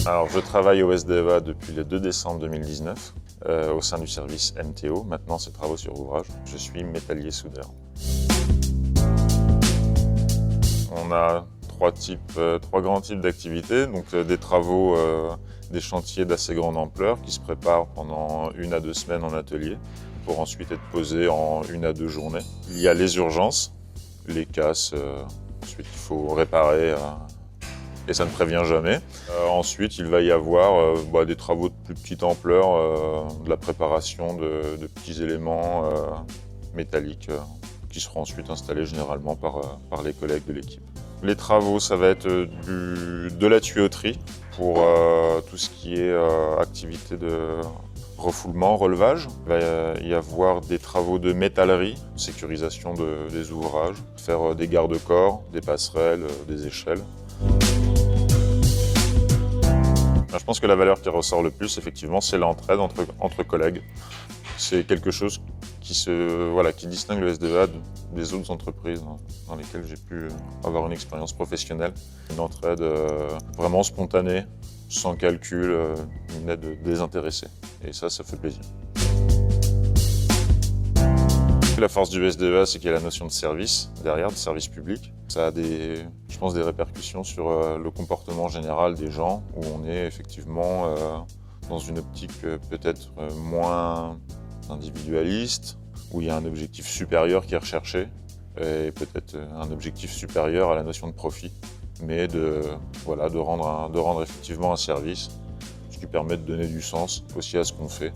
Alors, je travaille au SDEA depuis le 2 décembre 2019 au sein du service MTO. Maintenant, c'est travaux sur ouvrage. Je suis métallier soudeur. On a trois grands types d'activités. Donc, des travaux, des chantiers d'assez grande ampleur qui se préparent pendant 1 à 2 semaines en atelier pour ensuite être posés en 1 à 2 journées. Il y a les urgences, les casses, ensuite il faut réparer. Et ça ne prévient jamais. Ensuite, il va y avoir des travaux de plus petite ampleur, de la préparation de petits éléments métalliques qui seront ensuite installés généralement par les collègues de l'équipe. Les travaux, ça va être de la tuyauterie pour tout ce qui est activité de refoulement, relevage. Il va y avoir des travaux de métallerie, sécurisation des ouvrages, faire des garde-corps, des passerelles, des échelles. Je pense que la valeur qui ressort le plus, effectivement, c'est l'entraide entre collègues. C'est quelque chose qui distingue le SDEA des autres entreprises dans lesquelles j'ai pu avoir une expérience professionnelle. Une entraide vraiment spontanée, sans calcul, une aide désintéressée. Et ça fait plaisir. La force du SDEA, c'est qu'il y a la notion de service derrière, de service public. Ça a des répercussions sur le comportement général des gens, où on est effectivement dans une optique peut-être moins individualiste, où il y a un objectif supérieur qui est recherché, et peut-être un objectif supérieur à la notion de profit, mais de rendre effectivement un service, ce qui permet de donner du sens aussi à ce qu'on fait.